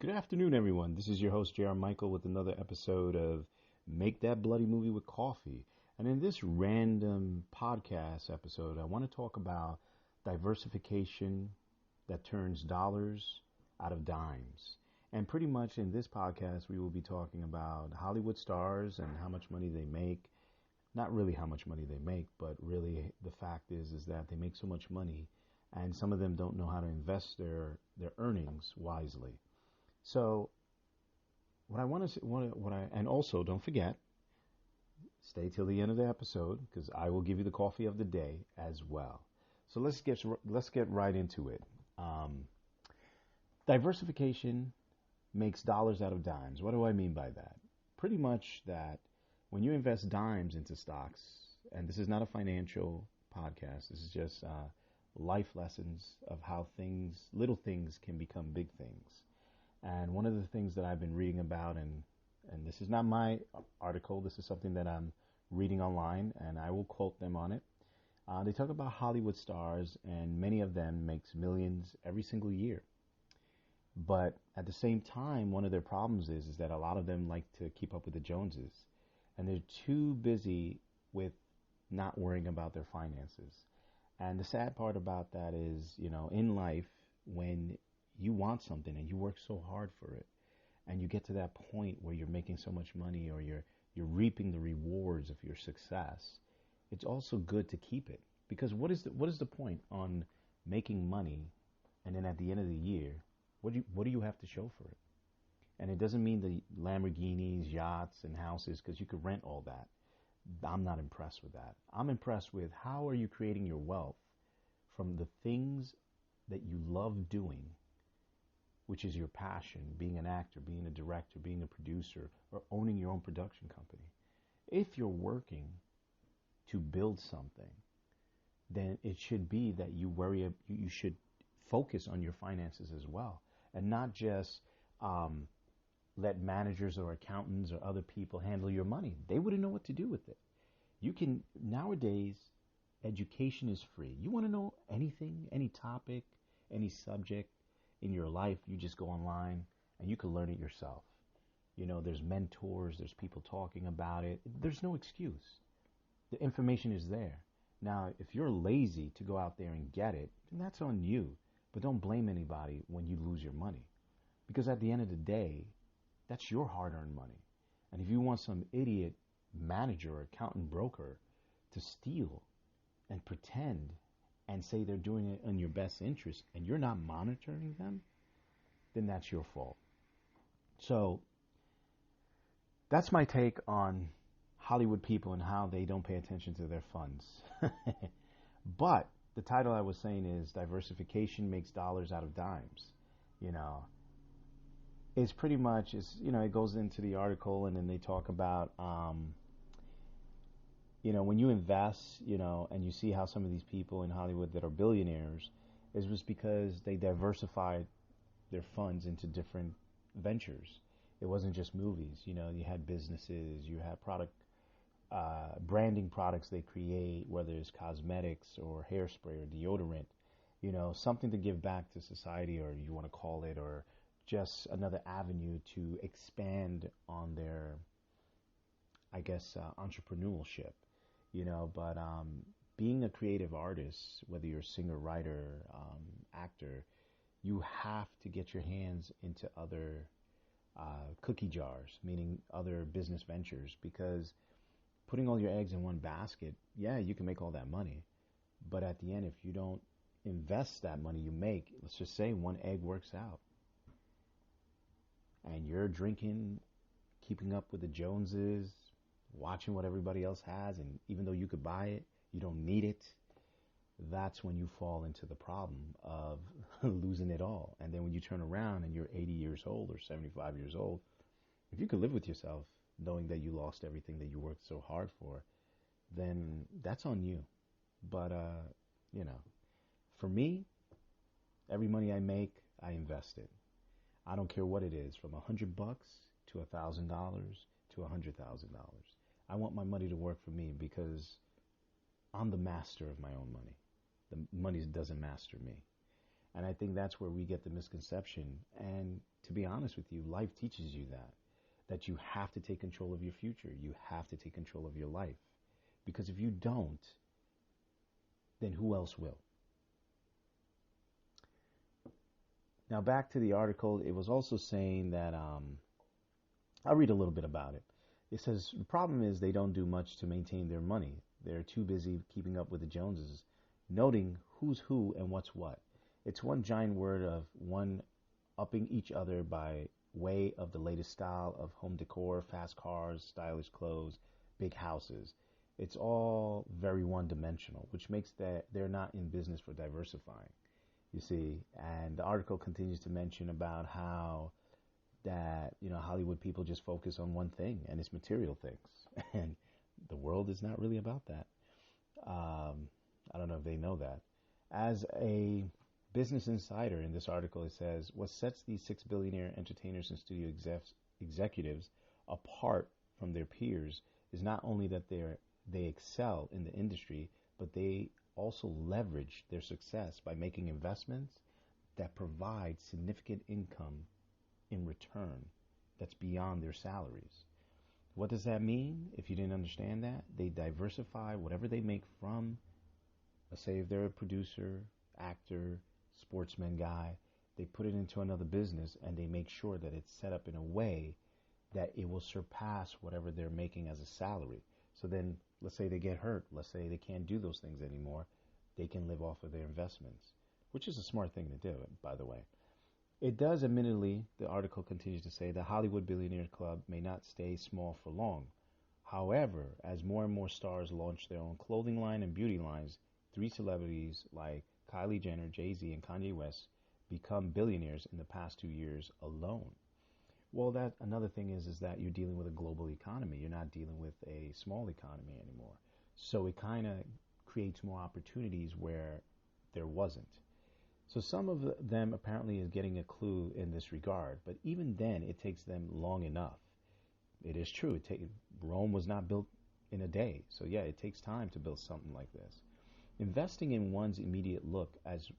Good afternoon, everyone. This is your host, J.R. Michael, with another episode of Make That Bloody Movie with Coffee. And in this random podcast episode, I want to talk about diversification that turns dollars out of dimes. And pretty much in this podcast, we will be talking about Hollywood stars and how much money they make. Not really how much money they make, but really the fact is that they make so much money, and some of them don't know how to invest their earnings wisely. So what I want to and also don't forget, stay till the end of the episode because I will give you the coffee of the day as well. So let's get right into it. Diversification makes dollars out of dimes. What do I mean by that? Pretty much that when you invest dimes into stocks, and this is not a financial podcast, this is just life lessons of how little things can become big things. And one of the things that I've been reading about, and this is not my article, this is something that I'm reading online, and I will quote them on it. They talk about Hollywood stars, and many of them makes millions every single year. But at the same time, one of their problems is that a lot of them like to keep up with the Joneses, and they're too busy with not worrying about their finances. And the sad part about that is, in life, when you want something and you work so hard for it, and you get to that point where you're making so much money or you're reaping the rewards of your success, it's also good to keep it. Because what is the point on making money, and then at the end of the year, what do you have to show for it? And it doesn't mean the Lamborghinis, yachts, and houses, because you could rent all that. I'm not impressed with that. I'm impressed with how are you creating your wealth from the things that you love doing, which is your passion, being an actor, being a director, being a producer, or owning your own production company. If you're working to build something, then it should be that you should focus on your finances as well, and not just let managers or accountants or other people handle your money. They wouldn't know what to do with it. Nowadays, education is free. You want to know anything, any topic, any subject in your life, you just go online and you can learn it yourself. There's mentors, there's people talking about it. There's no excuse. The information is there. Now, if you're lazy to go out there and get it, then that's on you. But don't blame anybody when you lose your money. Because at the end of the day, that's your hard-earned money. And if you want some idiot manager or accountant broker to steal and pretend and say they're doing it in your best interest and you're not monitoring them, then that's your fault. So that's my take on Hollywood people and how they don't pay attention to their funds. But the title I was saying is Diversification Makes Dollars Out of Dimes. It's pretty much, it goes into the article, and then they talk about when you invest, and you see how some of these people in Hollywood that are billionaires, it was because they diversified their funds into different ventures. It wasn't just movies. You had businesses, you had branding products they create, whether it's cosmetics or hairspray or deodorant, something to give back to society, or you want to call it, or just another avenue to expand on their, entrepreneurship. But being a creative artist, whether you're a singer, writer, actor, you have to get your hands into other cookie jars, meaning other business ventures, because putting all your eggs in one basket, yeah, you can make all that money. But at the end, if you don't invest that money you make, let's just say one egg works out, and you're drinking, keeping up with the Joneses, watching what everybody else has, and even though you could buy it, you don't need it, that's when you fall into the problem of losing it all. And then when you turn around and you're 80 years old or 75 years old, if you could live with yourself knowing that you lost everything that you worked so hard for, then that's on you. But, for me, every money I make, I invest it. I don't care what it is, from $100 to $1,000 to $100,000. I want my money to work for me because I'm the master of my own money. The money doesn't master me. And I think that's where we get the misconception. And to be honest with you, life teaches you that you have to take control of your future. You have to take control of your life. Because if you don't, then who else will? Now, back to the article, it was also saying that, I'll read a little bit about it. It says, the problem is they don't do much to maintain their money. They're too busy keeping up with the Joneses, noting who's who and what's what. It's one giant word of one upping each other by way of the latest style of home decor, fast cars, stylish clothes, big houses. It's all very one-dimensional, which makes that they're not in business for diversifying. You see, and the article continues to mention about how that, Hollywood people just focus on one thing, and it's material things. And the world is not really about that. I don't know if they know that. As a Business Insider, in this article, it says, what sets these 6 billionaire entertainers and studio executives apart from their peers is not only that they excel in the industry, but they also leverage their success by making investments that provide significant income in return that's beyond their salaries. What does that mean? If you didn't understand that, they diversify whatever they make from, let's say if they're a producer, actor, sportsman guy, they put it into another business and they make sure that it's set up in a way that it will surpass whatever they're making as a salary. So then, let's say they get hurt, let's say they can't do those things anymore, they can live off of their investments, which is a smart thing to do, by the way. It does, admittedly, the article continues to say, the Hollywood Billionaires Club may not stay small for long. However, as more and more stars launch their own clothing line and beauty lines, 3 celebrities like Kylie Jenner, Jay-Z, and Kanye West become billionaires in the past 2 years alone. Well, that another thing is that you're dealing with a global economy. You're not dealing with a small economy anymore. So it kind of creates more opportunities where there wasn't. So some of them apparently is getting a clue in this regard, but even then it takes them long enough. It is true. Rome was not built in a day. So yeah, it takes time to build something like this. Investing in one's immediate look as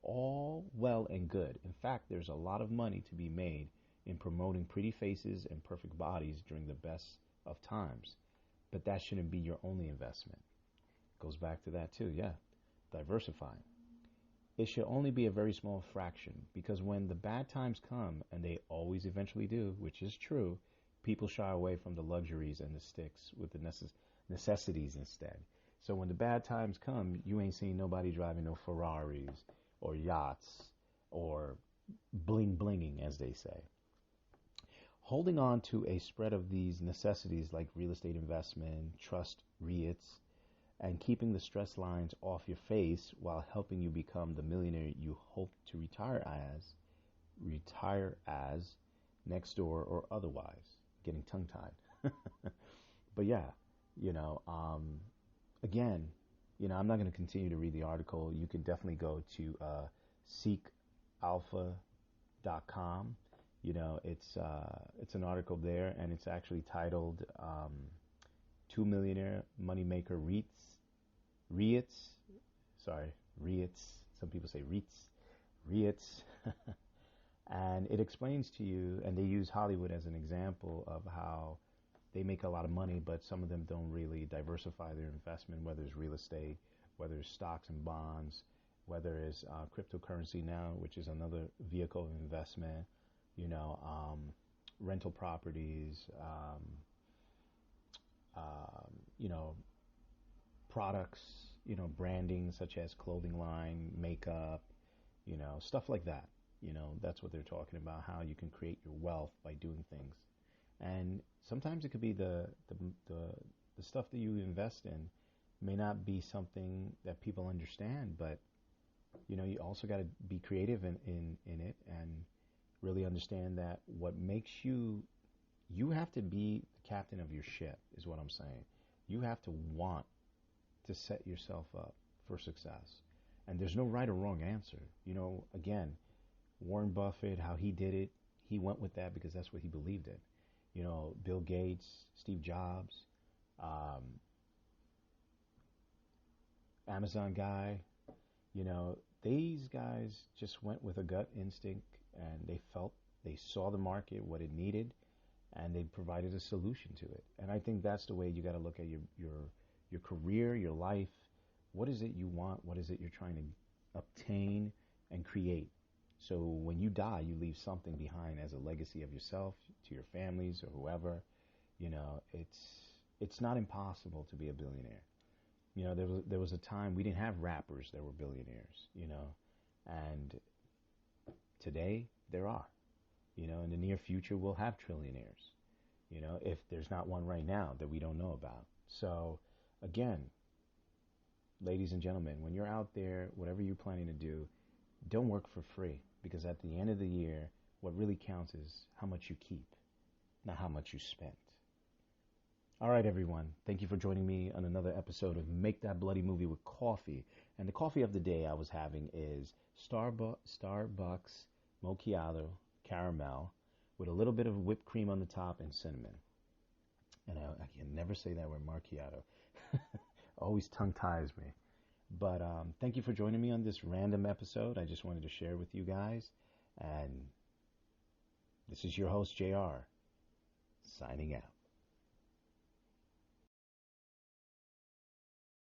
all well and good. In fact, there's a lot of money to be made in promoting pretty faces and perfect bodies during the best of times. But that shouldn't be your only investment. Goes back to that too, yeah. Diversifying. It should only be a very small fraction, because when the bad times come, and they always eventually do, which is true, people shy away from the luxuries and the sticks with the necessities instead. So when the bad times come, you ain't seen nobody driving no Ferraris or yachts or bling blinging, as they say. Holding on to a spread of these necessities like real estate investment, trust, REITs, and keeping the stress lines off your face while helping you become the millionaire you hope to retire as, next door or otherwise. Getting tongue-tied. But yeah, again, I'm not going to continue to read the article. You can definitely go to seekalpha.com. It's an article there, and it's actually titled 2 Millionaire Moneymaker REITs. Some people say REITs. And it explains to you, and they use Hollywood as an example of how they make a lot of money, but some of them don't really diversify their investment, whether it's real estate, whether it's stocks and bonds, whether it's cryptocurrency now, which is another vehicle of investment, rental properties, products, branding such as clothing line, makeup, stuff like that. That's what they're talking about, how you can create your wealth by doing things. And sometimes it could be the stuff that you invest in may not be something that people understand, but you also got to be creative in it and really understand that what makes you have to be the captain of your ship, is what I'm saying. You have to want to set yourself up for success. And there's no right or wrong answer. Again, Warren Buffett, how he did it, he went with that because that's what he believed in. Bill Gates, Steve Jobs, Amazon guy, these guys just went with a gut instinct, and they saw the market, what it needed, and they provided a solution to it. And I think that's the way you got to look at your career, your life. What is it you want? What is it you're trying to obtain and create? So when you die, you leave something behind as a legacy of yourself to your families or whoever. You know, it's not impossible to be a billionaire. You know, there was a time we didn't have rappers that were billionaires, you know, and today there are. You know, in the near future we'll have trillionaires, you know, if there's not one right now that we don't know about. So again, ladies and gentlemen, when you're out there, whatever you're planning to do, don't work for free, because at the end of the year, what really counts is how much you keep, not how much you spent. All right, everyone. Thank you for joining me on another episode of Make That Bloody Movie with Coffee. And the coffee of the day I was having is Starbucks Macchiato Caramel with a little bit of whipped cream on the top and cinnamon. And I can never say that word, macchiato. Always tongue ties me. But thank you for joining me on this random episode. I just wanted to share with you guys. And this is your host, JR, signing out.